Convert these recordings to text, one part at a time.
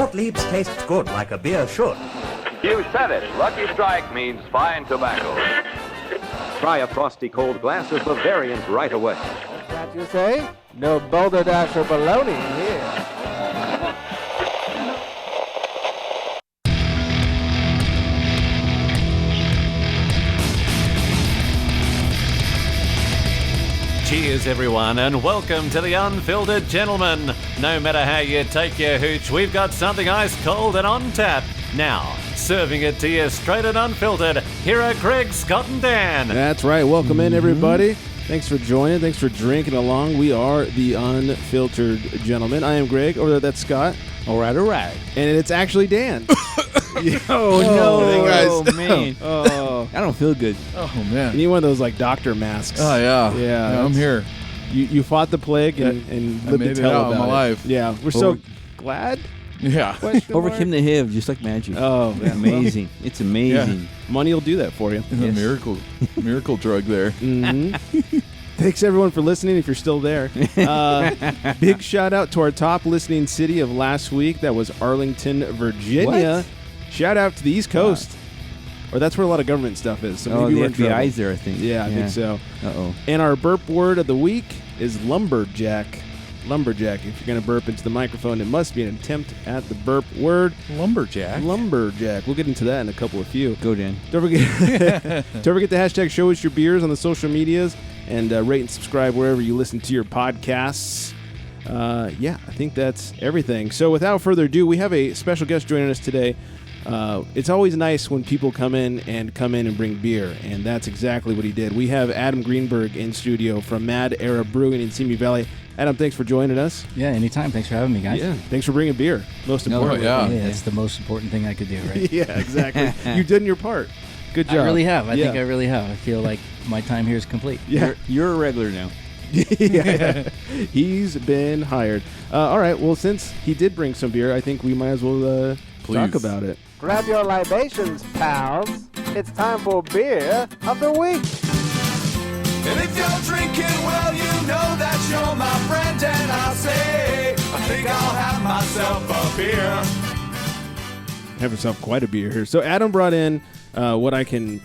Gottlieb's tastes good like a beer should. You said it. Lucky Strike means fine tobacco. Try a frosty cold glass of Bavarian right away. What's that you say? No boulder dash or baloney here. Cheers, everyone, and welcome to the Unfiltered Gentleman. No matter how you take your hooch, we've got something ice cold and on tap. Now, serving it to you straight and unfiltered, here are Greg, Scott, and Dan. That's right. Welcome in, everybody. Thanks for joining. Thanks for drinking along. We are the Unfiltered Gentleman. I am Greg. Over there, that's Scott. All right. And it's actually Dan. Oh, no. Hey, guys. Oh, man. I don't feel good. Oh, man. You need one of those, like, doctor masks. Oh, yeah. Yeah. I'm here. You fought the plague and lived to tell about it. Alive. Yeah. We're so glad. Yeah. Overcame the HIV just like magic. Oh, it's amazing. It's amazing. Yeah. Money will do that for you. Yes. A miracle drug there. Mm-hmm. Thanks, everyone, for listening, if you're still there. Big shout-out to our top listening city of last week. That was Arlington, Virginia. What? Shout-out to the East Coast. Or that's where a lot of government stuff is. So maybe the FBI's there, I think. Yeah, I think so. Uh-oh. And our burp word of the week is lumberjack. Lumberjack. If you're going to burp into the microphone, it must be an attempt at the burp word. Lumberjack. We'll get into that in a couple of few. Go, Dan. Don't forget the hashtag Show Us Your Beers on the social medias, and rate and subscribe wherever you listen to your podcasts. I think that's everything. So without further ado, we have a special guest joining us today. It's always nice when people come in and bring beer, and that's exactly what he did. We have Adam Greenberg in studio from Mad Era Brewing in Simi Valley. Adam, thanks for joining us. Yeah, anytime. Thanks for having me, guys. Yeah, thanks for bringing beer. Most important. That's the most important thing I could do, right? Yeah, exactly. You've done your part. Good job. I really have. I think I really have. I feel like my time here is complete. Yeah. You're a regular now. Yeah. He's been hired. All right, well, since he did bring some beer, I think we might as well talk about it. Grab your libations, pals. It's time for beer of the week. And if you're drinking, well, you know that you're my friend. And I'll say, I think I'll have myself a beer. Have yourself quite a beer here. So Adam brought in what I can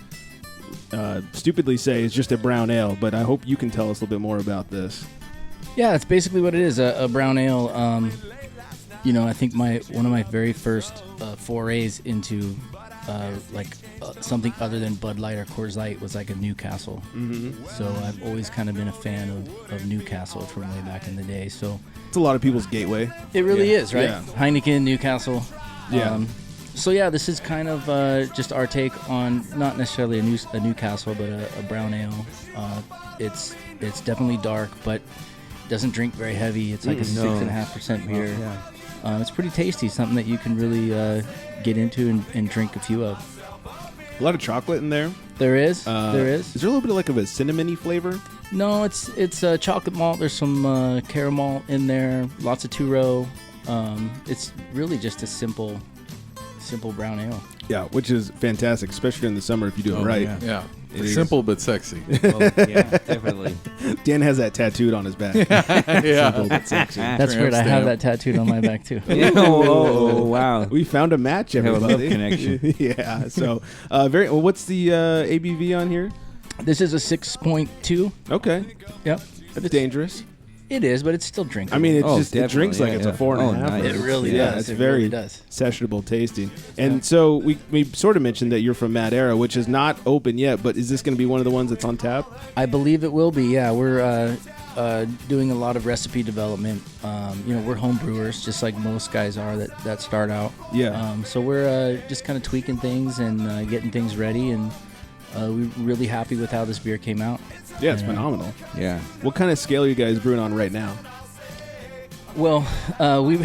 stupidly say is just a brown ale, but I hope you can tell us a little bit more about this. Yeah, that's basically what it is, a brown ale. I think one of my very first forays into something other than Bud Light or Coors Light was like a Newcastle. Mm-hmm. So I've always kind of been a fan of Newcastle from way back in the day. So it's a lot of people's gateway. It really is, right? Yeah. Heineken, Newcastle. Yeah. This is kind of just our take on not necessarily a Newcastle, but a brown ale. It's definitely dark, but doesn't drink very heavy. It's like a 6.5% beer. Yeah. It's pretty tasty. Something that you can really get into and drink a few of. A lot of chocolate in there. There is. Is there a little bit of like of a cinnamony flavor? No, it's chocolate malt. There's some caramel in there. Lots of two-row. It's really just a simple brown ale. Yeah, which is fantastic, especially in the summer if you do it right. Yeah. Simple but sexy. Yeah, definitely. Dan has that tattooed on his back. Yeah. Simple but sexy. That's weird. I have that tattooed on my back too. Oh, wow. We found a match, everybody. Have a love connection. Yeah. So, what's the ABV on here? This is a 6.2. Okay. Yep. That's dangerous. It is, but it's still drinkable. I mean, it drinks like it's a 4.5. Nice. It really does. Yeah, it's very sessionable tasting. And so we sort of mentioned that you're from Mad Era, which is not open yet, but is this going to be one of the ones that's on tap? I believe it will be, yeah. We're doing a lot of recipe development. We're home brewers, just like most guys are that start out. Yeah. So we're just kind of tweaking things and getting things ready, and we're really happy with how this beer came out. Yeah, it's phenomenal. Yeah. What kind of scale are you guys brewing on right now? Well, we,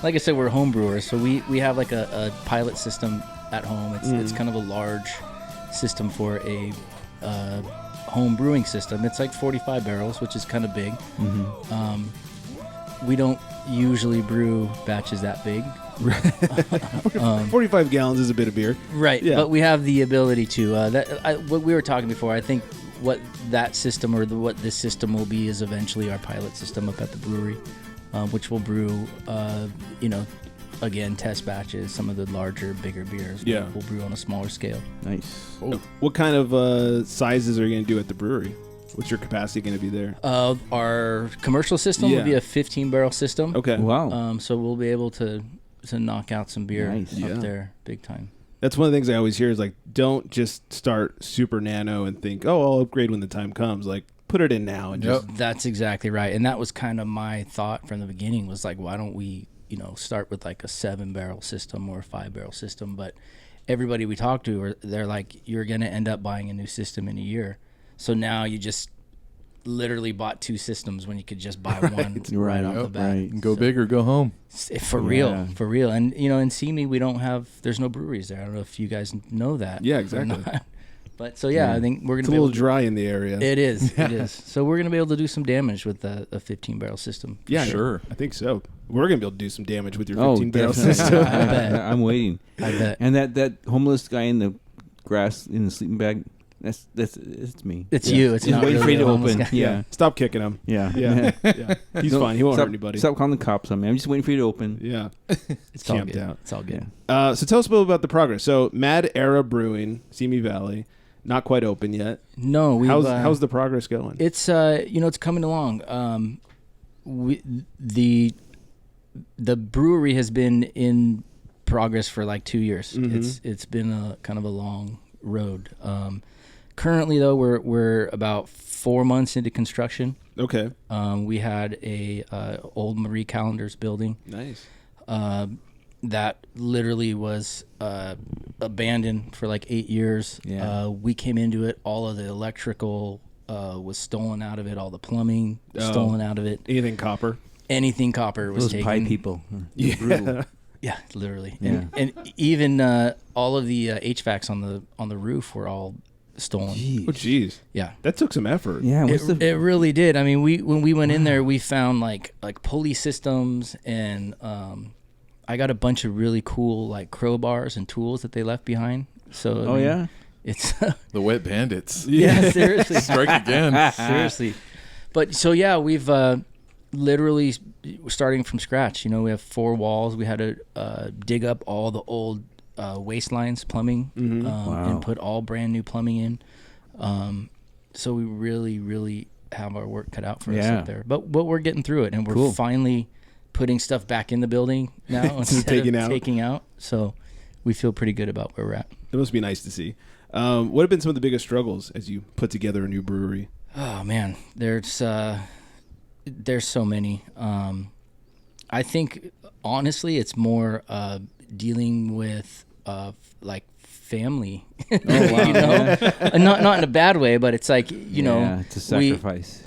like I said, we're home brewers, so we have like a pilot system at home. It's kind of a large system for a home brewing system. It's like 45 barrels, which is kind of big. We don't usually brew batches that big. 45 gallons is a bit of beer. Right, yeah. But we have the ability to. What we were talking before, I think what that system or what this system will be is eventually our pilot system up at the brewery, which will brew, again, test batches, some of the larger, bigger beers. Yeah. We'll brew on a smaller scale. Nice. What kind of sizes are you going to do at the brewery? What's your capacity going to be there? Our commercial system will be a 15-barrel system. Okay. Wow. So we'll be able to knock out some beer Nice. up Yeah. there big time. That's one of the things I always hear is like, don't just start super nano and think, oh, I'll upgrade when the time comes. Like, put it in now and just. That's exactly right. And that was kind of my thought from the beginning was like, why don't we, start with like a 7-barrel system or a 5-barrel system? But everybody we talk to, they're like, you're going to end up buying a new system in a year. So now you just literally bought 2 systems when you could just buy one right off the bat. Right. Go big or go home. For real. And, in Simi, there's no breweries there. I don't know if you guys know that. Yeah, exactly. But so, I think we're going It's to a be little able dry in the area. It is. So we're going to be able to do some damage with a 15-barrel system. Yeah, Sure. I think so. We're going to be able to do some damage with your Oh, 15-barrel definitely. system. I bet. I'm waiting. I bet. And that homeless guy in the grass in the sleeping bag, it's me. It's you. It's Just not waiting for really you to a homeless open. guy. Yeah. Stop kicking him. Yeah. Yeah. He's fine. He won't hurt anybody. Stop calling the cops on me. I'm just waiting for you to open. Yeah. It's all Camped good. out. It's all good. So tell us a little about the progress. So Mad Era Brewing, Simi Valley, not quite open yet. No, How's the progress going? It's it's coming along. The brewery has been in progress for like 2 years. It's been a kind of a long road. Currently though, we're about 4 months into construction. Okay. We had a old Marie Callender's building. Nice. That literally was abandoned for like 8 years. Yeah. We came into it. All of the electrical was stolen out of it. All the plumbing stolen out of it. Anything copper was Those taken. pie people. Yeah. Yeah, literally. Yeah. And even all of the HVACs on the roof were all stolen. Jeez. Oh, jeez. Yeah. That took some effort. Yeah. It really did. I mean, when we went in there, we found like pulley systems, and I got a bunch of really cool like crowbars and tools that they left behind. So I mean, yeah. It's The wet bandits. yeah, seriously. Strike again. Seriously. But so yeah, we've literally starting from scratch. We have 4 walls. We had to dig up all the old waste lines, plumbing, and put all brand new plumbing in. So we really, really have our work cut out for us up there. But we're getting through it, and we're finally putting stuff back in the building now instead of taking out. So we feel pretty good about where we're at. It must be nice to see. What have been some of the biggest struggles as you put together a new brewery? Oh man, there's so many. I think honestly, it's more dealing with like family. Not in a bad way, but it's like it's a sacrifice.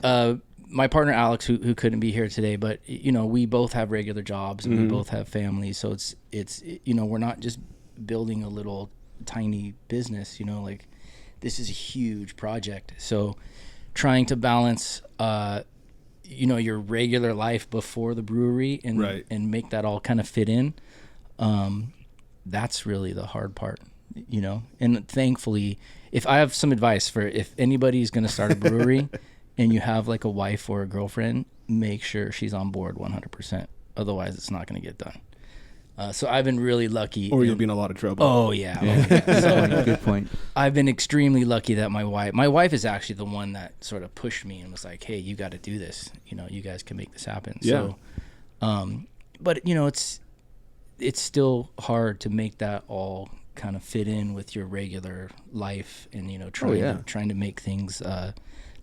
My partner Alex, who couldn't be here today, but we both have regular jobs and we both have families, so it's we're not just building a little tiny business. Like this is a huge project, so trying to balance your regular life before the brewery and make that all kind of fit in, that's really the hard part, and thankfully, if I have some advice for if anybody's going to start a brewery and you have like a wife or a girlfriend, make sure she's on board 100%, otherwise it's not going to get done. So I've been really lucky. Or you'll be in a lot of trouble. Oh yeah. So, good point. I've been extremely lucky that my wife is actually the one that sort of pushed me and was like, hey, you got to do this. You guys can make this happen. Yeah. So, but it's still hard to make that all kind of fit in with your regular life and, trying to make things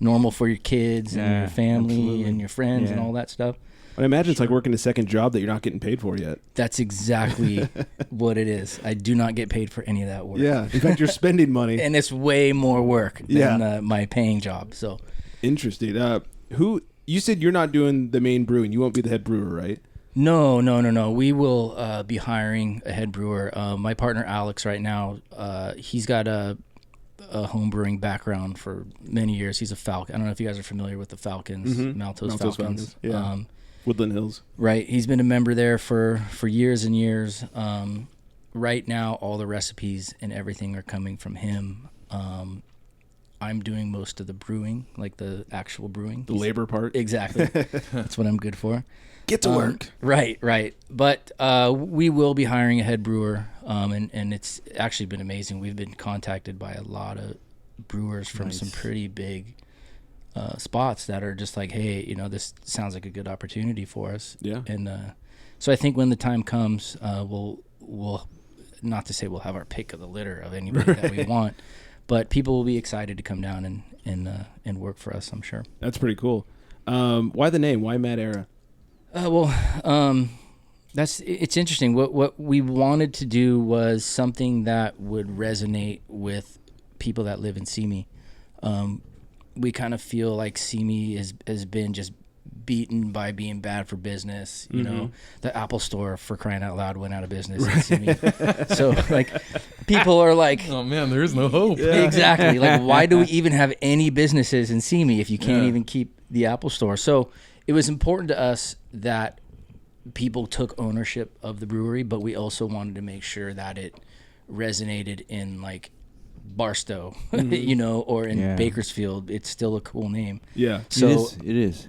normal for your kids and your family and your friends and all that stuff. I imagine it's like working a second job that you're not getting paid for yet. That's exactly what it is. I do not get paid for any of that work. Yeah. In fact, you're spending money. And it's way more work than my paying job. So interesting. You said you're not doing the main brewing. You won't be the head brewer, right? No. We will be hiring a head brewer. My partner Alex right now, he's got a home brewing background for many years. He's a Falcon. I don't know if you guys are familiar with the Falcons, Maltos Falcons. Yeah. Woodland Hills. Right. He's been a member there for years and years. Right now, all the recipes and everything are coming from him. I'm doing most of the brewing, like the actual brewing. The labor part. Exactly. That's what I'm good for. Get to work. Right. But we will be hiring a head brewer, and it's actually been amazing. We've been contacted by a lot of brewers from some pretty big spots that are just like, hey, this sounds like a good opportunity for us. Yeah. And so I think when the time comes, we'll not to say we'll have our pick of the litter of anybody that we want, but people will be excited to come down and work for us, I'm sure. That's pretty cool. Why the name? Why Mad Era? It's interesting. What we wanted to do was something that would resonate with people that live in Simi. We kind of feel like Simi has been just beaten by being bad for business. You know, the Apple Store, for crying out loud, went out of business in Simi. So like, people are like, oh man, there is no hope. Exactly. Like, why do we even have any businesses in Simi if you can't even keep the Apple Store? So it was important to us that people took ownership of the brewery, but we also wanted to make sure that it resonated in like Barstow, or in Bakersfield. It's still a cool name. Yeah. So it is.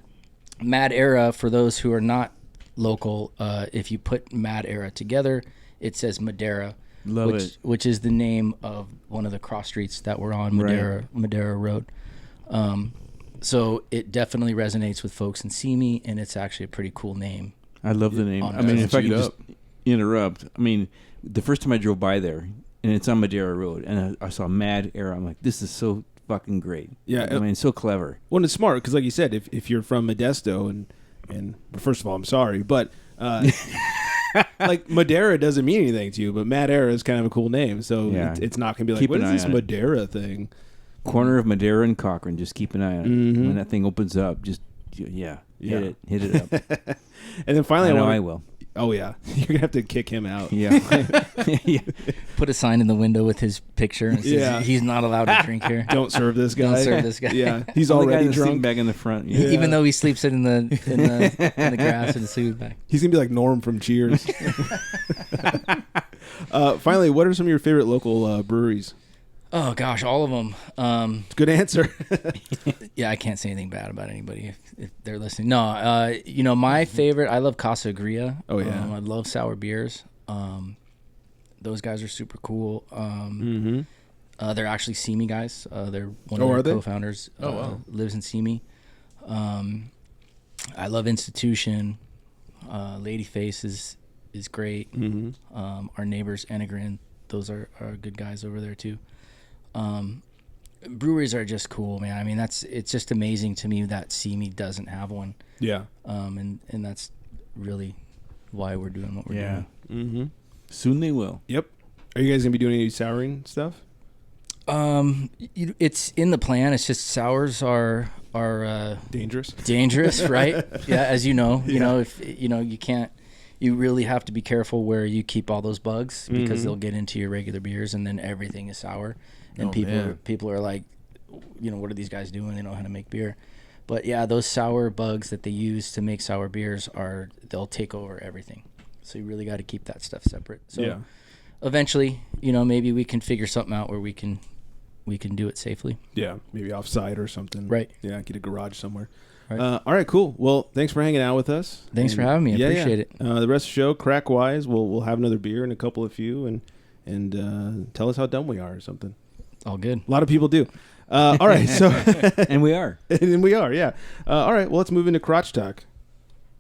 Mad Era, for those who are not local, if you put Mad Era together, it says Madera, which is the name of one of the cross streets that we're on, Madera Road. So it definitely resonates with folks in Simi, and it's actually a pretty cool name. I love the name. I mean, if I could just interrupt, I mean, the first time I drove by there, and it's on Madera Road, and I saw Mad Era, I'm like, this is so fucking great. Yeah. I mean, so clever. Well, it's smart because, like you said, if you're from Modesto, and first of all, I'm sorry, but like Madera doesn't mean anything to you, but Mad Era is kind of a cool name, so it's not going to be like, what is this Madera thing? Corner of Madera and Cochrane, just keep an eye on it. When that thing opens up, just hit it up. And then finally, I will. Oh yeah, you're gonna have to kick him out. Yeah. Put a sign in the window with his picture and says he's not allowed to drink here. Don't serve this guy. Don't serve this guy. Yeah, he's already drunk. Back in the front, even though he sleeps in the grass in the sleeping bag. He's gonna be like Norm from Cheers. Finally, what are some of your favorite local breweries? Oh gosh, all of them. Good answer. Yeah, I can't say anything bad about anybody if they're listening. No, my favorite, I love Casa Agria. Oh yeah, I love sour beers. Those guys are super cool. They're actually Simi guys. They're one of their co-founders. Lives in Simi. I love Institution. Ladyface is great. Our neighbors Enegrin, those are good guys over there too. Breweries are just cool, man. I mean, it's just amazing to me that Simi doesn't have one. Yeah. And that's really why we're doing what we're doing. Soon they will. Yep. Are you guys gonna be doing any souring stuff? It's in the plan. It's just sours are dangerous, right? Yeah, as you know, if you can't. You really have to be careful where you keep all those bugs because they'll get into your regular beers and then everything is sour. And people are like, what are these guys doing? They know how to make beer. But yeah, those sour bugs that they use to make sour beers they'll take over everything. So you really got to keep that stuff separate. So eventually, maybe we can figure something out where we can do it safely. Yeah, maybe offsite or something. Right. Yeah, get a garage somewhere. Right. All right, cool. Well, thanks for hanging out with us. Thanks for having me. I appreciate it. The rest of the show, crack-wise, we'll have another beer and a couple of few and tell us how dumb we are or something. All good. A lot of people do. All right, so and we are. And we are, yeah. All right, well, let's move into crotch talk.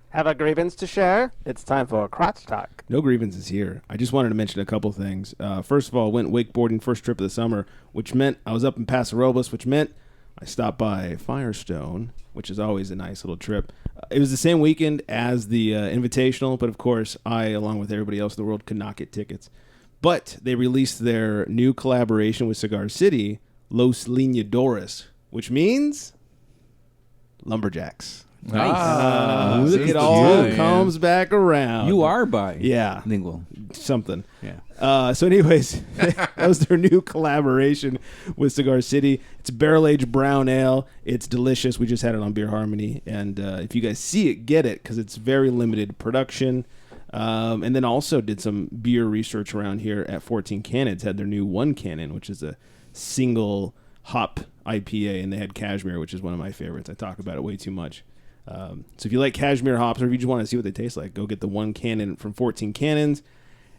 Have a grievance to share? It's time for crotch talk. No grievances here. I just wanted to mention a couple things. First of all, went wakeboarding first trip of the summer, which meant I was up in Paso Robles, which meant I stopped by Firestone, which is always a nice little trip. It was the same weekend as the Invitational, but of course, I, along with everybody else in the world, could not get tickets. But they released their new collaboration with Cigar City, Los Leñadores, which means Lumberjacks. Nice. Look, it all comes back around. You are by. Yeah. Lingual. Something. Yeah. So anyways, that was their new collaboration with Cigar City. It's barrel-aged brown ale. It's delicious. We just had it on Beer Harmony. And if you guys see it, get it because it's very limited production. And then also did some beer research around here at 14 Cannons. Had their new One Cannon, which is a single hop IPA, and they had cashmere, which is one of my favorites. I talk about it way too much. So if you like cashmere hops, or if you just want to see what they taste like, go get the 1 cannon from 14 Cannons.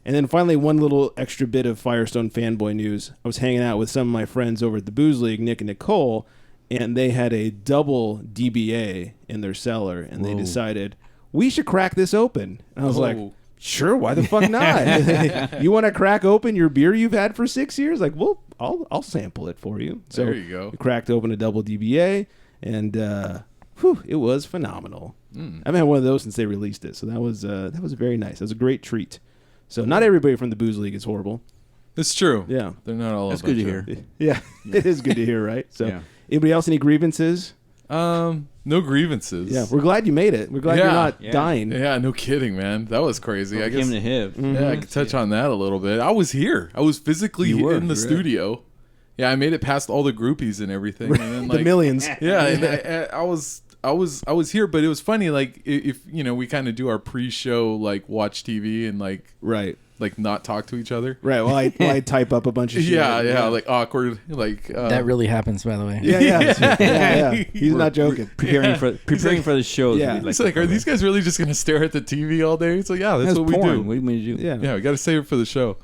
And then finally, one little extra bit of Firestone fanboy news. I was hanging out with some of my friends over at the Booze League, Nick and Nicole, and they had a double DBA in their cellar, and they decided, we should crack this open. And I was like, sure, why the fuck not? You want to crack open your beer you've had for 6 years? Like, well, I'll sample it for you. So there you go. We cracked open a double DBA, and it was phenomenal. I haven't had one of those since they released it, so that was very nice. That was a great treat. So not everybody from the Booze League is horrible. It's true. Yeah, they're not all. That's good to hear. Yeah, it is good to hear, right? So, anybody else any grievances? No grievances. Yeah, we're glad you made it. We're glad you're not dying. Yeah, no kidding, man. That was crazy. I guess came to hip. Yeah, I could touch on that a little bit. I was here. I was physically in the studio. Yeah, I made it past all the groupies and everything, and then the millions. Yeah, and I was here, but it was funny. Like if we kind of do our pre-show, like watch TV and like not talk to each other. Right. Well, I type up a bunch of shit. Yeah, like awkward. Like that really happens, by the way. Yeah. He's not joking. Preparing for the show. Yeah. It's like, are these guys really just gonna stare at the TV all day? It's like, yeah, that's what we do. What do you do? Yeah, we got to save it for the show.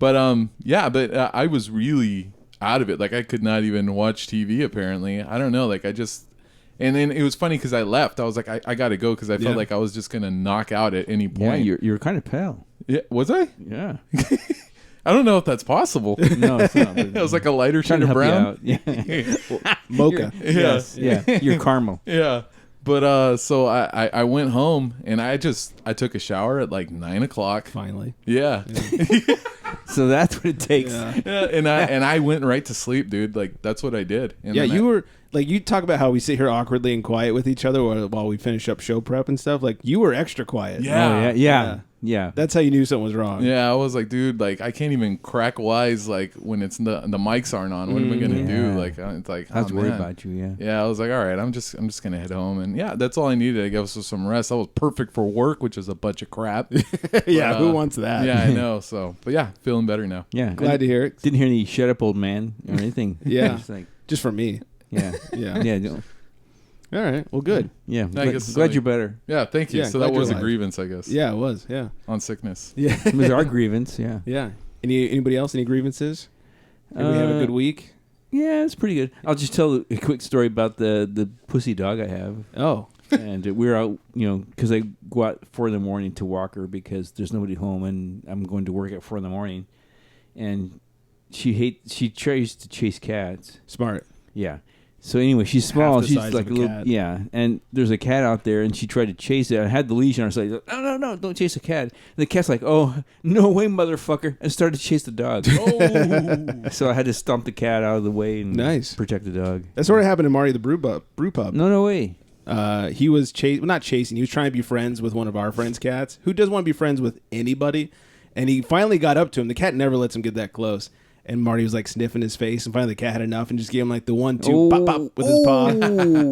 But I was really out of it. Like I could not even watch TV. Apparently, I don't know. Like I just. And then it was funny because I left. I was like, I got to go because I felt like I was just going to knock out at any point. Yeah, you're kind of pale. Yeah, was I? Yeah. I don't know if that's possible. No, it's not. It was like a lighter shade of brown. Yeah. Mocha. Yes. Yeah. You're caramel. Yeah. But so I went home and I took a shower at like 9 o'clock. Finally. Yeah. So that's what it takes. Yeah, and I went right to sleep, dude. Like that's what I did. And yeah, you were like, you talk about how we sit here awkwardly and quiet with each other while we finish up show prep and stuff. Like you were extra quiet. Yeah. That's how you knew something was wrong. Yeah, I was like, dude, like I can't even crack wise like when it's the mics aren't on. What am I gonna do? Like it's like I was worried about you. Yeah. Yeah, I was like, all right, I'm just gonna head home, and yeah, that's all I needed. I guess was some rest. I was perfect for work, which is a bunch of crap. Yeah, who wants that? Yeah, I know. So, but yeah, feeling better now. Yeah, glad to hear it. Didn't hear any "shut up, old man" or anything. Yeah, just from me. Yeah, yeah. No. All right. Well, good. Yeah. Glad you're better. Yeah. Thank you. Yeah, so that was a alive. grievance, I guess. Yeah, it was. Yeah. On sickness. Yeah. It was our grievance. Yeah. Yeah. Anybody else? Any grievances? Did we have a good week? Yeah, it's pretty good. I'll just tell a quick story about the pussy dog I have. Oh. And we were out, because I go out 4 a.m. to walk her because there's nobody home, and I'm going to work at 4 a.m. And she tries to chase cats. Smart. Yeah. So anyway, she's small. Half the She's size like of a a little, cat. yeah. And there's a cat out there, and she tried to chase it. I had the leash on her, so I was like, no, don't chase the cat. And the cat's like, oh, no way, motherfucker, and started to chase the dog. Oh. So I had to stomp the cat out of the way and protect the dog. That sort of happened to Marty the brew pub. No way. He was not chasing. He was trying to be friends with one of our friends' cats. Who does want to be friends with anybody? And he finally got up to him. The cat never lets him get that close. And Marty was like sniffing his face, and finally the cat had enough and just gave him like the 1-2 pop pop with his paw.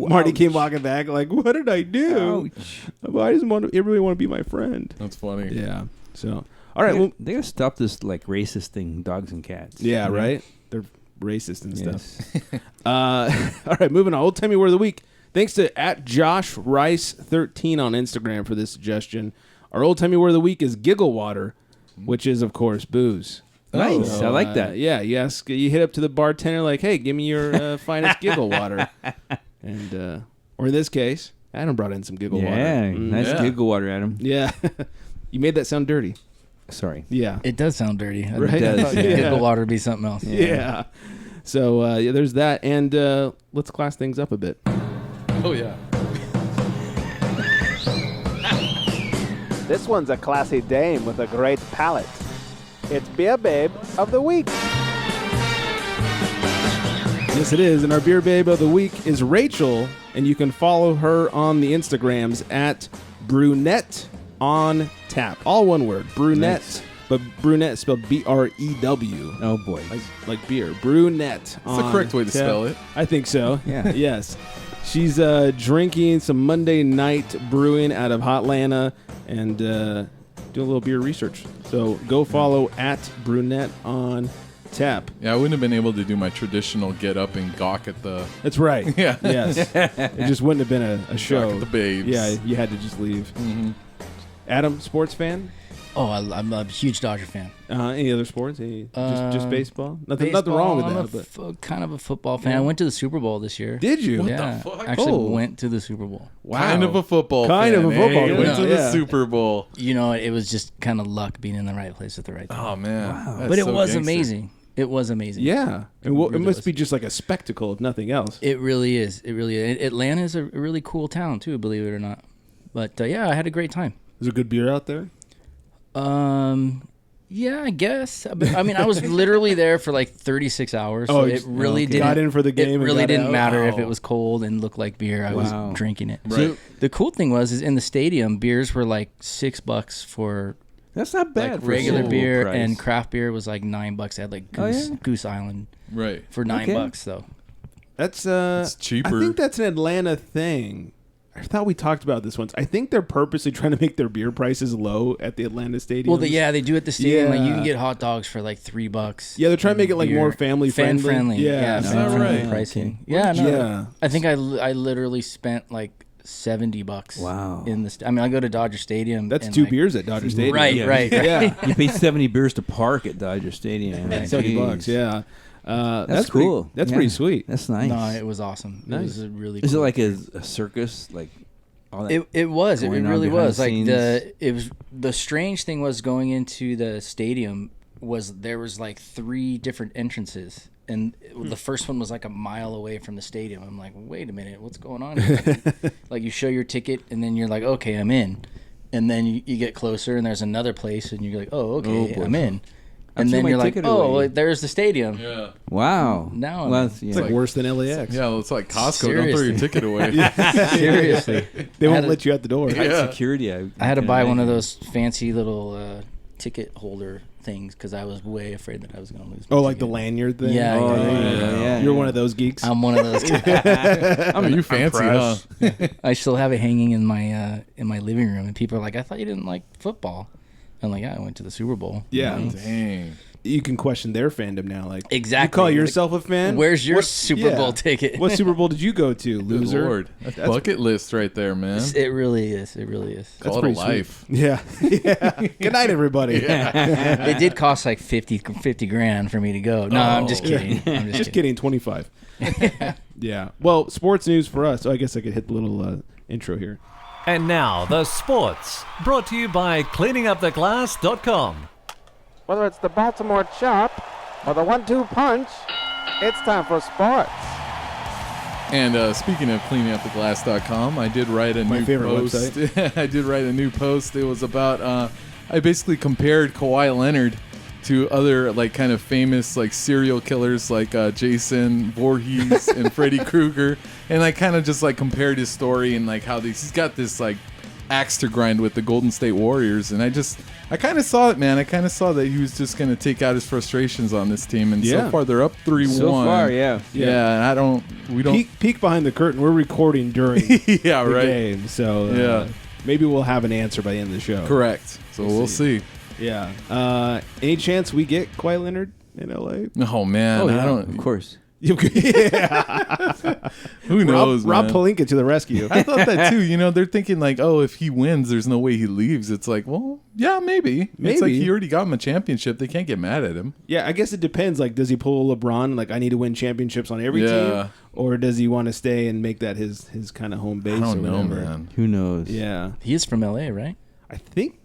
Marty came walking back like, "What did I do? Why doesn't everybody want to be my friend?" That's funny. Yeah. So, all right, they gotta stop this like racist thing, dogs and cats. Yeah, right. They're racist and stuff. All right, moving on. Old Timey Word of the Week. Thanks to @JoshRice13 on Instagram for this suggestion. Our Old Timey Word of the Week is giggle water, which is of course booze. Nice. So, I like that. Yeah, yes. You hit up to the bartender like, "Hey, give me your finest giggle water." And or in this case, Adam brought in some giggle water. Yeah, nice giggle water, Adam. Yeah. You made that sound dirty. Sorry. Yeah. It does sound dirty. Right? It does. Yeah. Giggle water would be something else. Yeah. So there's that, and let's class things up a bit. Oh yeah. This one's a classy dame with a great palate. It's Beer Babe of the Week. Yes, it is. And our Beer Babe of the Week is Rachel, and you can follow her on the Instagrams @Brunette on Tap. All one word, Brunette. Nice. But brunette is spelled BREW. Oh boy, like beer. Brunette. That's the correct way to spell it. I think so. Yeah. Yes. She's drinking some Monday Night Brewing out of Hotlanta and doing a little beer research. So go follow @Brunette on tap. Yeah, I wouldn't have been able to do my traditional get up and gawk at the That's right. Yeah. Yes. It just wouldn't have been a show. gawk at the babes. Yeah, you had to just leave. Mm-hmm. Adam, sports fan? Oh, I'm a huge Dodger fan. Any other sports? Just baseball? Nothing wrong with that. But Kind of a football fan. I went to the Super Bowl this year. did you? Yeah, the fuck? actually went to the Super Bowl. Wow. Kind of a football Kind fan. of a football Hey, fan. went to Yeah. the Super Bowl. You know, it was just kind of luck being in the right place at the right time. Oh, man. But it was amazing. It was amazing. Yeah. And It really it must was. be just like a spectacle, if nothing else. It really is. It really is. Atlanta is a really cool town too, believe it or not. But yeah, I had a great time. Is there good beer out there? Yeah, I guess. I mean, I was literally there for like 36 hours. Oh, So it really okay. didn't. Got in for the game It and really got didn't out? matter if Wow. it was cold and looked like beer. I Wow. was drinking it. Right. The cool thing is in the stadium, beers were like $6 for That's not bad. like for a regular Super Bowl beer, price. and craft beer was like $9. I had like Oh, yeah? Goose Island Right. for $9 though. That's It's cheaper. I think that's an Atlanta thing. I thought we talked about this once. I think they're purposely trying to make their beer prices low at the Atlanta stadium. Well, yeah, they do at the stadium. Like you Yeah. can get hot dogs for like $3. Yeah, they're trying to make it like Beer. more family friendly. Fan-friendly. Yeah, Is that fan-friendly right? pricing. Yeah, no. Yeah. I think I literally spent like $70. Wow. In the I mean, I go to Dodger Stadium. That's and, 2 like, beers at Dodger Stadium. Right, Yeah. right. Yeah. You pay 70 beers to park at Dodger Stadium. That's $70. Yeah. That's cool. Pretty, that's Yeah. pretty sweet. That's nice. No, it was awesome. Nice. It was a really. Is it cool like a circus? Like all that? It was. It going on really behind was. the Like scenes? it was. The strange thing was going into the stadium was there was like 3 different entrances, and the first one was like a mile away from the stadium. I'm like, wait a minute, what's going on here? Like you show your ticket, and then you're like, okay, I'm in, and then you get closer, and there's another place, and you're like, oh, okay, boy. I'm in. I And threw then my you're like, ticket oh, away. there's the stadium. Yeah. Wow. Now I'm well, in. yeah. It's like worse than LAX. Yeah, it's like Costco. Don't throw Seriously. your ticket away. Seriously. They I won't had to- let you out the door. security. I had to buy one of those fancy little ticket holder things because I was way afraid that I was going to lose my Oh, like the ticket. lanyard thing? Yeah, Oh, yeah. You're one of those geeks. I'm one of those guys. Oh, you fancy, huh? I still have it hanging in my living room, and people are like, "I thought you didn't like football." I'm like, "Yeah, I went to the Super Bowl." Yeah. You know? Dang. You can question their fandom now. Like, Exactly. You call Like, yourself a fan? Where's your What- Super yeah. Bowl ticket? What Super Bowl did you go to, Good loser? Lord. That's bucket list right there, man. It really is. It really is. That's Call it a pretty sweet. life. Yeah. Yeah. Good night, everybody. It did cost like 50 grand for me to go. No, I'm just kidding. I'm Just kidding, 25. Yeah. Well, sports news for us. So I guess I could hit the little intro here. And now, the sports, brought to you by cleaninguptheglass.com. Whether it's the Baltimore Chop or the 1-2 punch, it's time for sports. And speaking of cleaninguptheglass.com, I did write a new favorite post. website. I did write a new post. It was about I basically compared Kawhi Leonard to other like kind of famous like serial killers like Jason Voorhees and Freddy Krueger, and I kind of just like compared his story and like how he's got this like axe to grind with the Golden State Warriors, and I kind of saw it, man. I kind of saw that he was just going to take out his frustrations on this team, and Yeah. so far they're up 3-1. So far, yeah. Yeah, and we don't. Peek behind the curtain. We're recording during Yeah, the right. game. So Yeah. maybe we'll have an answer by the end of the show. Correct. So we'll see. Yeah. Any chance we get Kawhi Leonard in LA? Oh man, I don't. Of course. Who knows, Rob man? Pelinka to the rescue. I thought that too. You know, they're thinking like, oh, if he wins, there's no way he leaves. It's like, well, yeah, maybe. It's like Maybe. he already got him a championship. They can't get mad at him. Yeah, I guess it depends. Like, does he pull LeBron? Like, I need to win championships on every Yeah. team, or does he want to stay and make that his kind of home base? I don't or know, whatever? man. Who knows? Yeah, He is from LA, right? I think.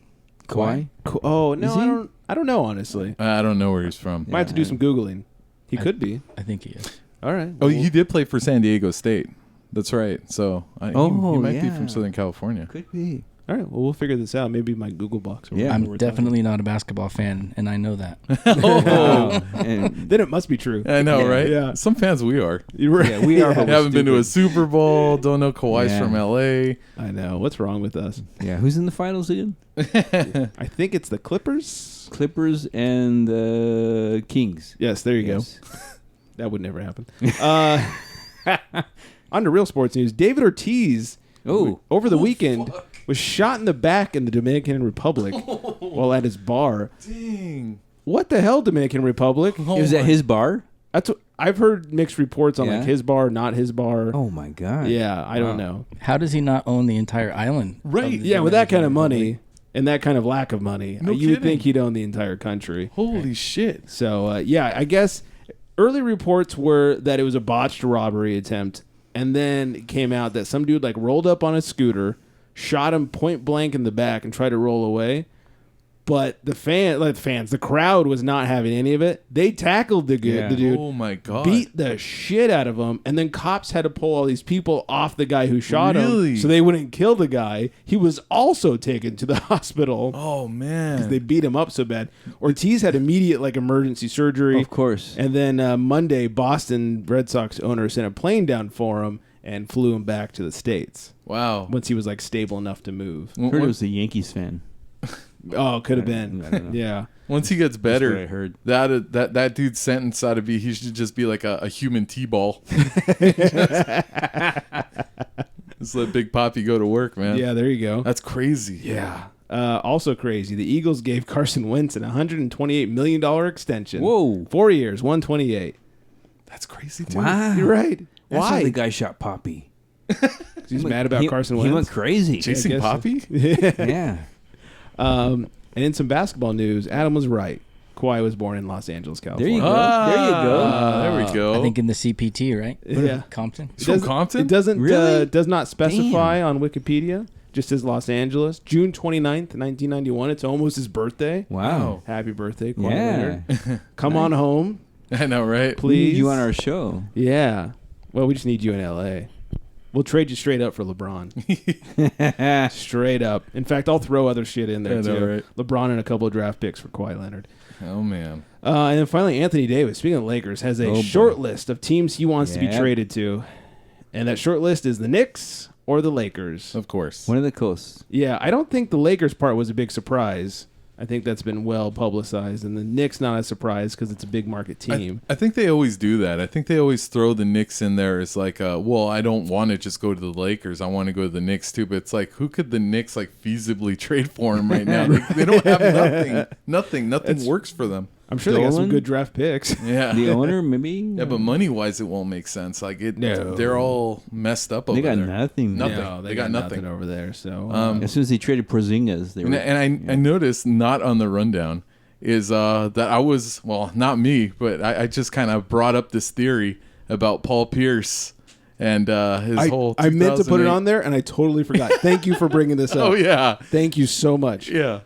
Kawhi? Oh no, Is he? I don't know honestly. I don't know where he's from. Might have to do some googling. He could be. I think he is. All right. Oh, he did play for San Diego State. That's right. So he might be yeah. from Southern California. Could be. All right. Well, we'll figure this out. Maybe my Google box. Or Yeah. whatever I'm we're talking definitely not a basketball fan, and I know that. Oh. And about. Then it must be true. I know, right? Yeah. Some fans we are. You're right. Yeah, we are, but we're Haven't been to a stupid. Super Bowl. Don't know Kawhi's Yeah. from LA. I know. What's wrong with us? yeah, who's in the finals again? I think it's the Clippers. Clippers and the Kings. Yes. There you Yes. go. That would never happen. On to real sports news. David Ortiz, over the weekend, was shot in the back in the Dominican Republic while at his bar. Dang. What the hell, Dominican Republic? It was at his bar? That's what, I've heard mixed reports on Yeah? like his bar, not his bar. Oh, my God. Yeah, I don't know. How does he not own the entire island? Right. Yeah, with that kind of money and that kind of lack of money, No you would kidding. think he'd own the entire country. Holy shit. So, yeah, I guess early reports were that it was a botched robbery attempt, and then it came out that some dude like rolled up on a scooter, shot him point blank in the back, and tried to roll away. But the crowd was not having any of it. They tackled the dude. Oh my God. Beat the shit out of him, and then cops had to pull all these people off the guy who shot Really? him so they wouldn't kill the guy. He was also taken to the hospital. Oh man. They beat him up so bad. Ortiz had immediate emergency surgery. Of course. And then Monday, Boston Red Sox owner sent a plane down for him and flew him back to the States Wow. once he was stable enough to move. I heard it was a Yankees fan. Oh, could have been. I don't know. Yeah. Once he gets better, what I heard. that dude's sentence ought to be he should just be like a human T-ball. Just let Big Poppy go to work, man. Yeah, there you go. That's crazy. Yeah. Also crazy. The Eagles gave Carson Wentz an $128 million extension. Whoa. 4 years, 128. That's crazy too. Wow. You're right. That's Why? why the guy shot Poppy. He's mad about Carson Wentz. He went crazy. Chasing guess so. Poppy? Yeah. And in some basketball news, Adam was right. Kawhi was born in Los Angeles, There California. you go. There you go. There we go. I think in the CPT, right? Yeah. Compton. He's from Doesn't- Compton? It doesn't Really? does not specify on Wikipedia. Just as Los Angeles, June 29th, 1991. It's almost his birthday. Wow. Happy birthday, Kawhi Yeah. Leonard. Come on home, I know, right? We need please. you on our show. Yeah. Well, we just need you in L.A. We'll trade you straight up for LeBron. Straight up. In fact, I'll throw other shit in there I know, too. right? LeBron and a couple of draft picks for Kawhi Leonard. Oh man. And then finally, Anthony Davis, speaking of Lakers, has a Oh, boy. short list of teams he wants to be Yep. traded to. And that short list is the Knicks or the Lakers. Of course. One of the coasts. Yeah, I don't think the Lakers part was a big surprise. I think that's been well publicized. And the Knicks not a surprise because it's a big market team. I think they always do that. I think they always throw the Knicks in there as like, well, I don't want to just go to the Lakers. I want to go to the Knicks too. But it's like, who could the Knicks feasibly trade for him right now? They don't have nothing. Nothing works for them. I'm sure they got some Dolan? good draft picks. Yeah. The owner, maybe? Yeah, but money-wise, it won't make sense. Like No. they're all messed up over They got there. nothing. Nothing. No, They got nothing. over there. So As soon as they traded Porzingis, they were. And I noticed not on the rundown is that I was, well, not me, but I just kind of brought up this theory about Paul Pierce and his whole. I meant to put it 2008 on there, and I totally forgot. Thank you for bringing this up. Oh yeah, Thank you so much. yeah.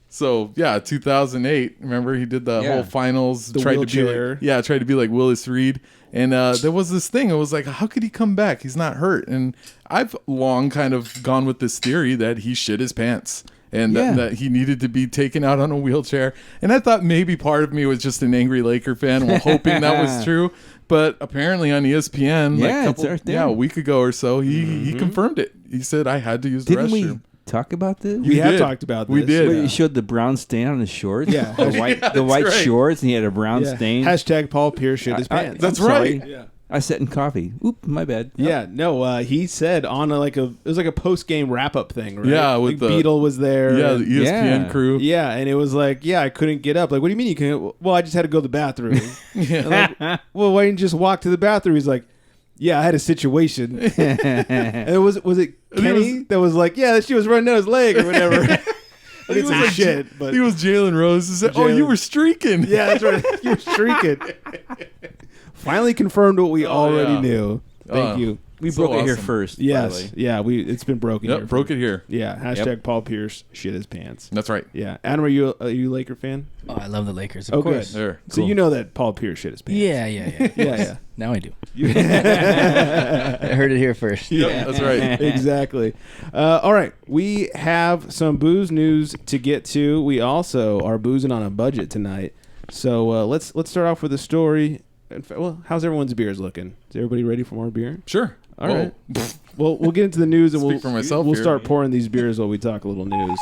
So yeah, 2008. Remember he did the Yeah. whole finals. The tried to wheelchair. be like, tried to be like Willis Reed. And there was this thing. It was like, how could he come back? He's not hurt. And I've long kind of gone with this theory that he shit his pants. And Yeah. that he needed to be taken out on a wheelchair. And I thought maybe part of me was just an angry Laker fan, hoping that was true. But apparently on ESPN, Yeah, it's right there. a week ago or so, he confirmed it. He said I had to use the Didn't restroom. we talk about this? We have did. talked about this. We did. Wait, you showed the brown stain on his shorts? Yeah. The white, Yeah, the white that's right. shorts, and he had a brown Yeah. stain. Hashtag Paul Pierce shit his pants. That's I'm sorry. right. Yeah. I sat in coffee. Oop, my bad. Yeah, no, he said on it was like a post game wrap up thing, right? Yeah, with like the- Beetle was there. Yeah, the and- ESPN Yeah. crew. yeah, and it was like, yeah, I couldn't get up. Like, what do you mean you couldn't? Well, I just had to go to the bathroom. And like, well, why didn't you just walk to the bathroom? He's like, yeah, I had a situation. And it was it Kenny that was like, yeah, she was running down his leg or whatever. I didn't say shit, but He was Jalen Rose. He said, "Oh, you Jalen- were streaking." yeah, that's right. You were streaking. Finally confirmed what we already yeah. knew. Thank you. We So broke it here awesome. first. Yes, yeah, it's been broken. Yep, here broke it here. Yeah, hashtag Paul Pierce shit his pants. That's right. Yeah, Adam, are you a Laker fan? Oh, I love the Lakers, of Oh, course. good. There. So you know that Paul Pierce shit his pants. Yeah. yeah. Now I do. I heard it here first. Yep, that's right. Exactly. All right, we have some booze news to get to. We also are boozing on a budget tonight. So let's start off with a story. Well, how's everyone's beers looking? Is everybody ready for more beer? Sure. All right. Well, we'll get into the news and Speak for myself we'll here. start pouring these beers while we talk a little news.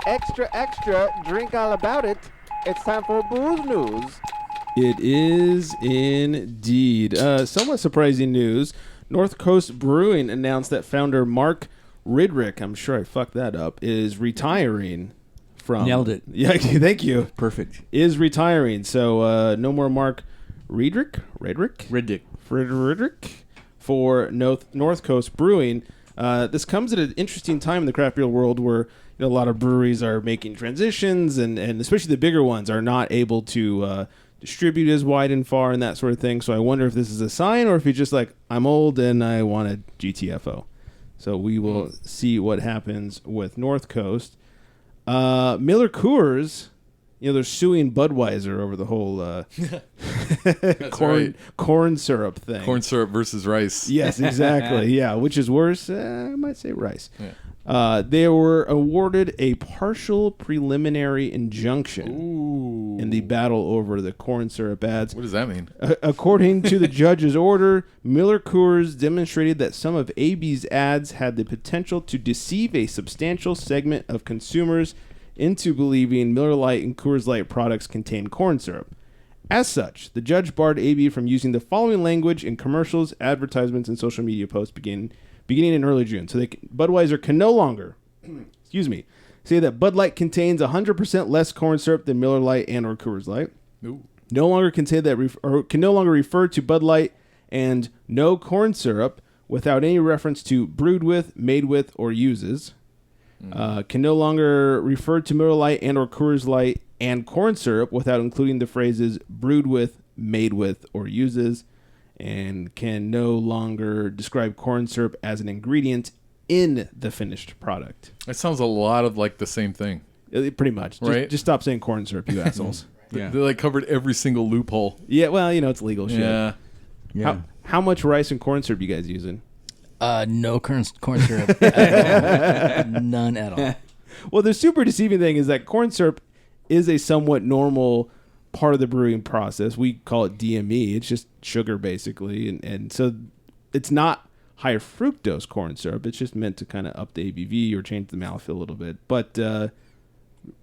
Extra, extra, drink all about it. It's time for booze news. It is indeed. Somewhat surprising news. North Coast Brewing announced that founder Mark Ridrick, I'm sure I fucked that up, is retiring from Nailed it. Yeah, thank you. Perfect. Is retiring, so no more Mark Redrick for North Coast Brewing. This comes at an interesting time in the craft beer world where a lot of breweries are making transitions, and especially the bigger ones are not able to distribute as wide and far and that sort of thing. So I wonder if this is a sign, or if you're just like, I'm old and I want a GTFO. So we will see what happens with North Coast. Miller Coors, they're suing Budweiser over the whole corn syrup thing. Corn syrup versus rice. Yes, exactly. Yeah, which is worse? I might say rice. Yeah. They were awarded a partial preliminary injunction in the battle over the corn syrup ads. What does that mean? According to the judge's order, Miller Coors demonstrated that some of AB's ads had the potential to deceive a substantial segment of consumers into believing Miller Lite and Coors Light products contain corn syrup. As such, the judge barred AB from using the following language in commercials, advertisements, and social media posts beginning in early June. So Budweiser can no longer, say that Bud Light contains 100% less corn syrup than Miller Lite and or Coors Light. Ooh. No longer can say that, or can no longer refer to Bud Light and no corn syrup without any reference to brewed with, made with, or uses. Can no longer refer to Miller Lite and or Coors Light and corn syrup without including the phrases brewed with, made with, or uses. And can no longer describe corn syrup as an ingredient in the finished product. That sounds a lot of like the same thing. Pretty much. Right? Just stop saying corn syrup, you assholes. Yeah. They like covered every single loophole. Yeah, well, it's legal shit. Yeah. How much rice and corn syrup you guys using? No corn syrup at all. None at all. Well, the super deceiving thing is that corn syrup is a somewhat normal part of the brewing process. We call it DME. It's just sugar, basically. And so it's not higher fructose corn syrup. It's just meant to kind of up the ABV or change the mouthfeel a little bit. But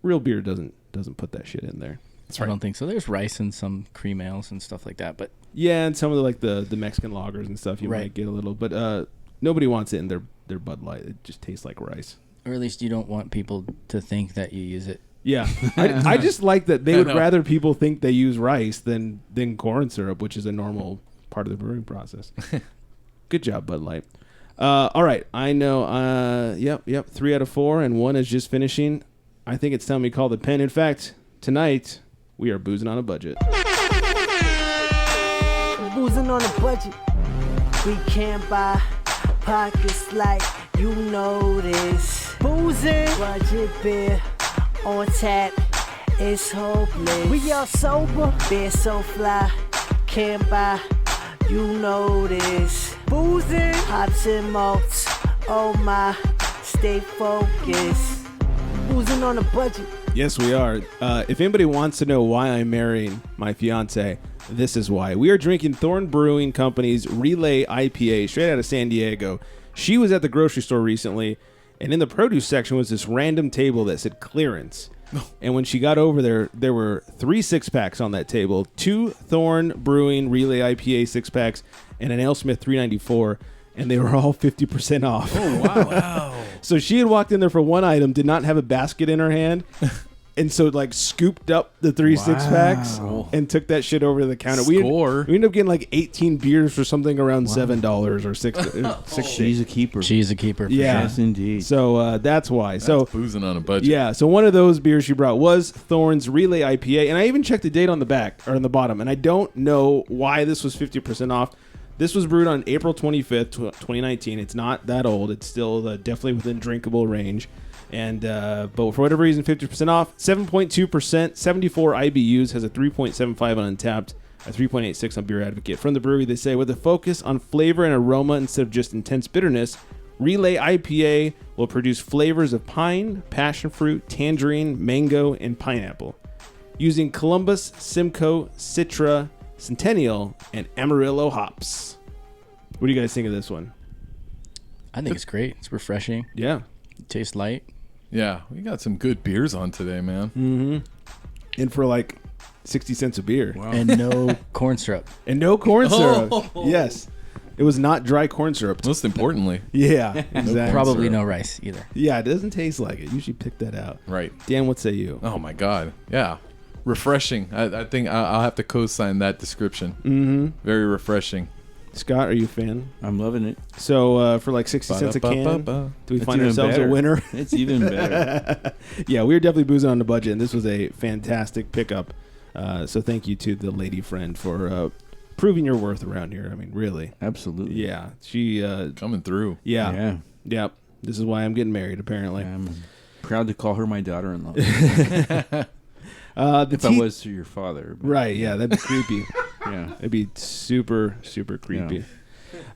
real beer doesn't put that shit in there. I don't think so. There's rice in some cream ales and stuff like that. But yeah, and some of the Mexican lagers and stuff you might get a little. But nobody wants it in their Bud Light. It just tastes like rice. Or at least you don't want people to think that you use it. Yeah, I just like that they would rather people think they use rice than corn syrup, which is a normal part of the brewing process. Good job, Bud Light. All right, I know. Yep. 3 out of 4, and 1 is just finishing. I think it's time we call the pen. In fact, tonight we are boozing on a budget. Boozing on a budget. We can't buy pockets like you know this. Boozing budget beer. On tap, it's hopeless. We all sober, beer so fly, can't buy, you know this. Boozing, hops and malts, oh my, stay focused. Boozing on a budget. Yes, we are. If anybody wants to know why I'm marrying my fiance, this is why. We are drinking Thorn Brewing Company's Relay IPA straight out of San Diego. She was at the grocery store recently, and in the produce section was this random table that said clearance. And when she got over there, there were 3 6-packs on that table, 2 Thorn Brewing Relay IPA 6-packs, and an AleSmith 394, and they were all 50% off. Oh, wow. So she had walked in there for one item, did not have a basket in her hand, and so scooped up the 3 6-packs and took that shit over to the counter. We ended up getting 18 beers for something around $7 or $6. She's a keeper. She's a keeper. Yeah, yes, indeed. So that's why. That's boozing on a budget. Yeah. So one of those beers she brought was Thorn's Relay IPA, and I even checked the date on the back or on the bottom, and I don't know why this was 50% off. This was brewed on April 25th, 2019. It's not that old. It's still definitely within drinkable range. And but for whatever reason, 50% off. 7.2%, 74 IBUs, has a 3.75 on Untappd, a 3.86 on Beer Advocate. From the brewery, they say, with a focus on flavor and aroma instead of just intense bitterness, Relay IPA will produce flavors of pine, passion fruit, tangerine, mango, and pineapple. Using Columbus, Simcoe, Citra, Centennial, and Amarillo hops. What do you guys think of this one? I think it's great. It's refreshing. Yeah. It tastes light. Yeah, we got some good beers on today, man. Mm-hmm. And for 60 cents a beer. Wow. And no corn syrup. And no corn syrup. Yes. It was not dry corn syrup. Most importantly. Yeah, exactly. Probably no rice either. Yeah, it doesn't taste like it. Usually pick that out. Right. Dan, what say you? Oh my God. Yeah. Refreshing. I think I'll have to co-sign that description. Mm-hmm. Very refreshing. Scott, are you a fan? I'm loving it. So for like 60 cents a can, do we That's find even ourselves better. a winner? It's even better. Yeah, we were definitely boozing on the budget, and this was a fantastic pickup. So thank you to the lady friend for proving your worth around here. I mean, really. Absolutely. Yeah, she coming through. Yeah, Yeah. Yep. This is why I'm getting married, apparently. I'm proud to call her my daughter-in-law. If I was your father. but- Right, yeah, that'd be creepy. Yeah. It'd be super, super creepy.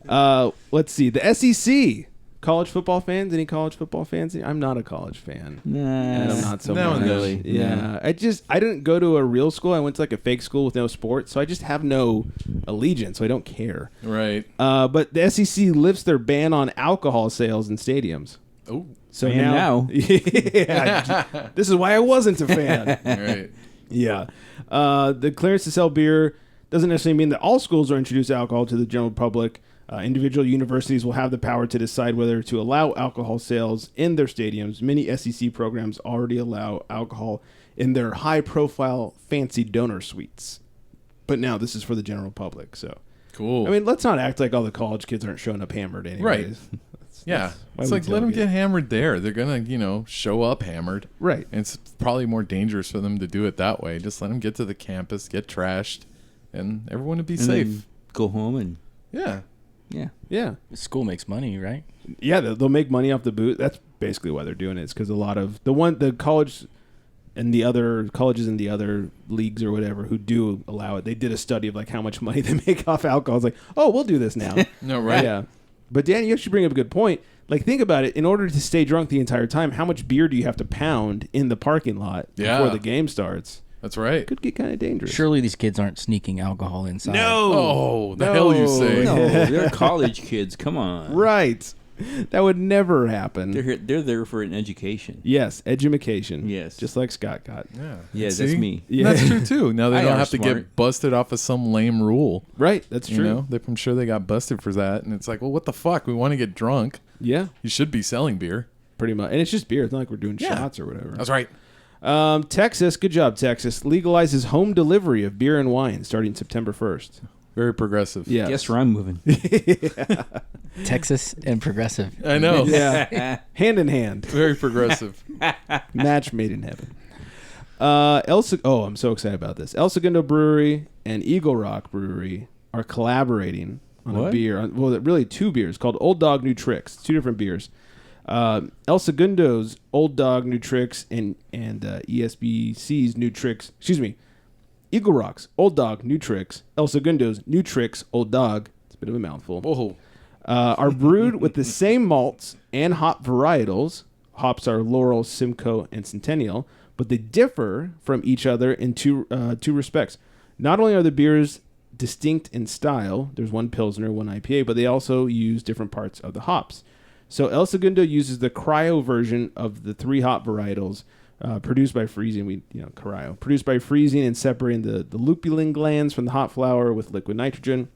Let's see. The SEC. College football fans? Any college football fans? I'm not a college fan. Nah. And I'm not so No, much. really. Yeah. I didn't go to a real school. I went to like a fake school with no sports, so I just have no allegiance, so I don't care. Right. But the SEC lifts their ban on alcohol sales in stadiums. Oh. So I am now. Yeah, this is why I wasn't a fan. Right. Yeah. The clearance to sell beer doesn't necessarily mean that all schools are introduced alcohol to the general public. Individual universities will have the power to decide whether to allow alcohol sales in their stadiums. Many SEC programs already allow alcohol in their high-profile fancy donor suites. But now this is for the general public. So, Cool. I mean, let's not act like all the college kids aren't showing up hammered anyways. Right. Yeah. why It's we like, let them tailgate. get hammered there. They're going to, show up hammered. Right. And it's probably more dangerous for them to do it that way. Just let them get to the campus, get trashed, and everyone would be And safe. then go home and Yeah. yeah. Yeah. School makes money, right? Yeah, they'll make money off the boot. That's basically why they're doing it. It's because a lot of the college and the other colleges in the other leagues or whatever who do allow it, they did a study of like how much money they make off alcohol. It's like, oh, we'll do this now. No, right. Yeah. But Dan, you actually bring up a good point. Like, think about it. In order to stay drunk the entire time, how much beer do you have to pound in the parking lot before the game starts? That's right. Could get kind of dangerous. Surely these kids aren't sneaking alcohol inside. Oh, the hell you say? No, they're college kids. Come on. Right. That would never happen. They're there for an education. Yes, edumacation. Yes. Just like Scott got. Yeah. Yeah, See? that's me. Yeah. That's true, too. Now they I don't are have to smart. get busted off of some lame rule. Right, that's true. I'm sure they got busted for that. And it's like, well, what the fuck? We want to get drunk. Yeah, You should be selling beer. pretty much. And it's just beer. It's not like we're doing Yeah. shots or whatever. That's right. Texas, good job, Texas, legalizes home delivery of beer and wine starting September 1st. Very progressive. Yeah. Guess where I'm moving. Texas and progressive. I know. Yeah. Hand in hand. Very progressive. Match made in heaven. I'm so excited about this. El Segundo Brewery and Eagle Rock Brewery are collaborating on a What? beer. Well, really two beers called Old Dog New Tricks. Two different beers. El Segundo's Old Dog New Tricks and ESBC's New Tricks. Excuse me. Eagle Rock's Old Dog New Tricks. El Segundo's New Tricks Old Dog. It's a bit of a mouthful. Whoa. Are brewed with the same malts and hop varietals. Hops are Laurel, Simcoe, and Centennial, but they differ from each other in two respects. Not only are the beers distinct in style, there's one Pilsner, one IPA, but they also use different parts of the hops. So El Segundo uses the cryo version of the three hop varietals produced by freezing. Produced by freezing and separating the lupulin glands from the hop flower with liquid nitrogen.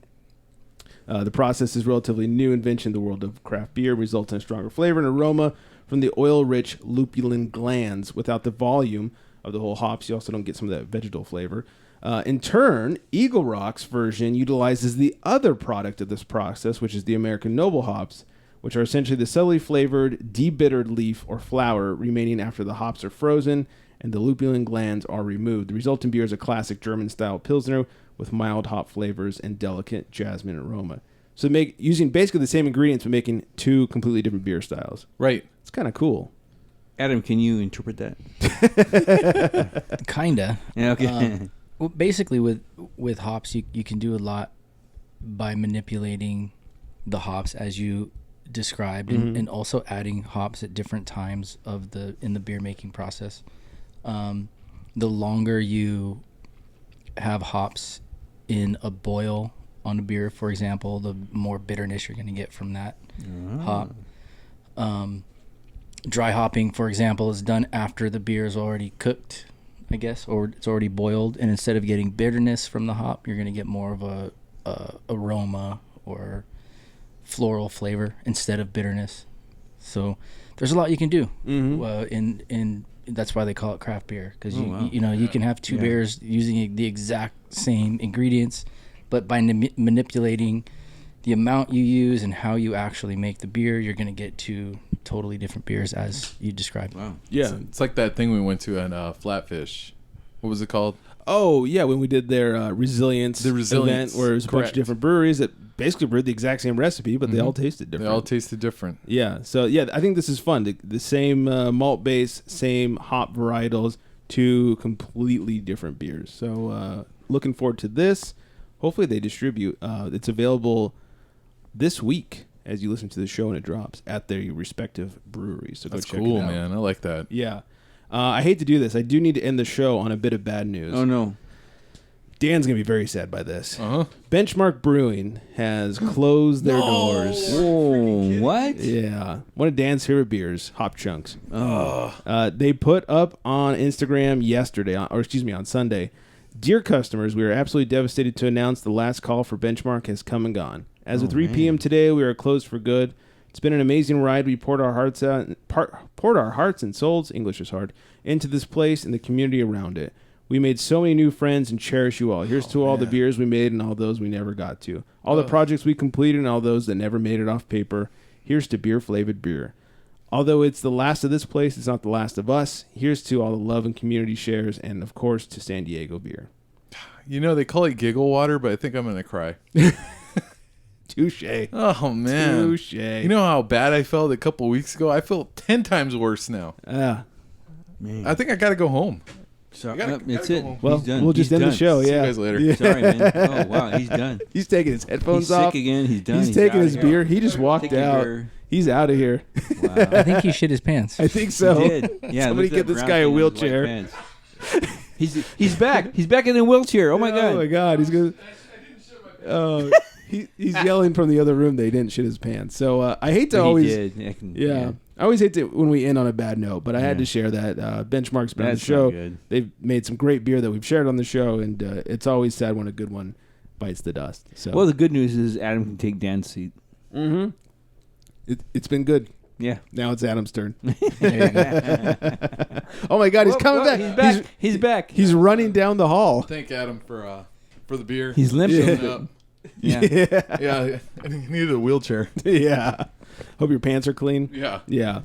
The process is relatively new invention in the world of craft beer, resulting in stronger flavor and aroma from the oil-rich lupulin glands without the volume of the whole hops. You also don't get some of that vegetal flavor. In turn, Eagle Rock's version utilizes the other product of this process, which is the American Noble hops, which are essentially the subtly flavored, debittered leaf or flower remaining after the hops are frozen and the lupulin glands are removed. The resulting beer is a classic German-style Pilsner with mild hop flavors and delicate jasmine aroma. So using basically the same ingredients but making two completely different beer styles. Right. It's kind of cool. Adam, can you interpret that? Kinda. Yeah, okay. Well, basically, with hops, you can do a lot by manipulating the hops as you described, and also adding hops at different times in the beer making process. The longer you have hops in a boil on a beer, for example, the more bitterness you're going to get from that hop. Dry hopping, for example, is done after the beer is already cooked, I guess, or it's already boiled, and instead of getting bitterness from the hop, you're going to get more of a aroma or floral flavor instead of bitterness. So there's a lot you can do. And that's why they call it craft beer, because you can have two beers using the exact same ingredients, but by manipulating the amount you use and how you actually make the beer, you're going to get two totally different beers as you described. Wow. Yeah. It's like that thing we went to at Flatfish. What was it called? Oh, yeah, when we did their Resilience event, where it was a bunch of different breweries that basically brewed the exact same recipe, but they all tasted different. They all tasted different. Yeah. So, yeah, I think this is fun. The same malt base, same hop varietals, two completely different beers. So, looking forward to this. Hopefully they distribute. It's available this week as you listen to the show and it drops at their respective breweries. So That's go check cool, it out. man. I like that. Yeah. I hate to do this. I do need to end the show on a bit of bad news. Oh, no. Dan's going to be very sad by this. Benchmark Brewing has closed their doors. Oh, what? Yeah. One of Dan's favorite beers, Hop Chunks. They put up on Instagram on Sunday, "Dear customers, we are absolutely devastated to announce the last call for Benchmark has come and gone. As of 3 p.m. today, we are closed for good. It's been an amazing ride. We poured our hearts and souls, English is hard, into this place and the community around it. We made so many new friends and cherish you all. Here's to all the beers we made and all those we never got to. All the projects we completed and all those that never made it off paper. Here's to beer-flavored beer. Although it's the last of this place, it's not the last of us. Here's to all the love and community shares, and of course to San Diego beer." You know, they call it giggle water, but I think I'm going to cry. Touche. Oh, man. Touche. You know how bad I felt a couple weeks ago? I feel 10 times worse now. Man. I think I got to go home. So, That's it. Well, He's done. we'll just end the show. See Yeah. you guys later. Yeah. Sorry, man. Oh, wow. He's done. He's taking his headphones He's off. sick again. He's done. He's taking outta his here. beer. He just walked Take your out. beer. He's out of here. Wow. I think he shit his pants. I think so. He did. Yeah, Somebody look at get that this brown guy a thing on his white wheelchair. pants. He's back. He's back in a wheelchair. Oh my god. Oh my god. He's gonna. Oh, he's yelling from the other room. They didn't shit his pants. So I hate to always. He did. Yeah. I always hate to when we end on a bad note, but I had to share that. Benchmark's been on the That's show. not good. They've made some great beer that we've shared on the show, and it's always sad when a good one bites the dust. So Well, the good news is Adam can take Dan's seat. Mm-hmm. It's been good. Yeah. Now it's Adam's turn. There you go. Oh my god, he's coming back. He's back. He's back. He's running down the hall. Thank Adam for the beer. He's limping. Yeah. Yeah. Yeah. I needed a wheelchair. Yeah. Hope your pants are clean. Yeah. Yeah.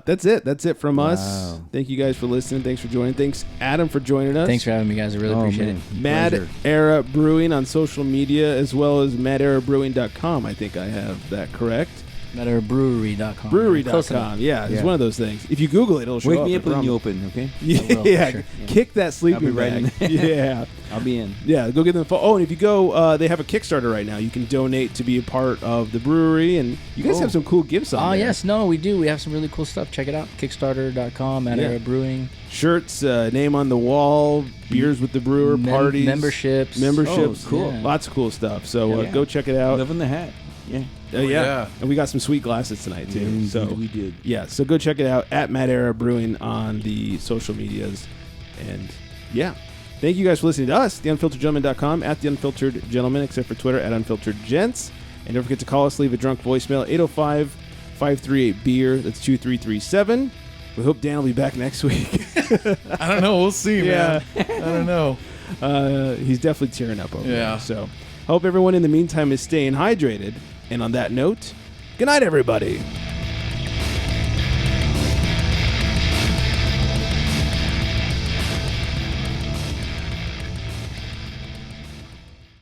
That's it. That's it from us. Thank you guys for listening. Thanks for joining. Thanks, Adam, for joining us. Thanks for having me, guys. I really appreciate it. Mad Pleasure. Era Brewing on social media, as well as maderabrewing.com. I think I have that correct. MaderaBrewery.com. Brewery.com. Yeah, it's one of those things. If you Google it, it'll show Wake up. me I up when you promise. open, okay? Yeah, sure. kick that sleeping I'll be right bag. in. Yeah. I'll be in. Yeah, go get them. Oh, and if you go, they have a Kickstarter right now. You can donate to be a part of the brewery, and you guys have some cool gifts on there. Yes. No, we do. We have some really cool stuff. Check it out. Kickstarter.com, Mad Era Brewing. Shirts, name on the wall, beers with the brewer, parties. Memberships. Memberships. Oh, cool. Yeah. Lots of cool stuff. So Yeah. go check it out. Loving the hat. Yeah. Yeah. And we got some sweet glasses tonight, too. Indeed So we did. Yeah, so go check it out at Mad Era Brewing on the social medias. And yeah, thank you guys for listening to us, theunfilteredgentleman.com, at The Unfiltered Gentleman, except for Twitter, at Unfiltered Gents. And don't forget to call us, leave a drunk voicemail, 805-538-BEER. That's 2337. We hope Dan will be back next week. I don't know. We'll see, man. I don't know. He's definitely tearing up over there. Yeah. So hope everyone in the meantime is staying hydrated. And on that note, good night, everybody.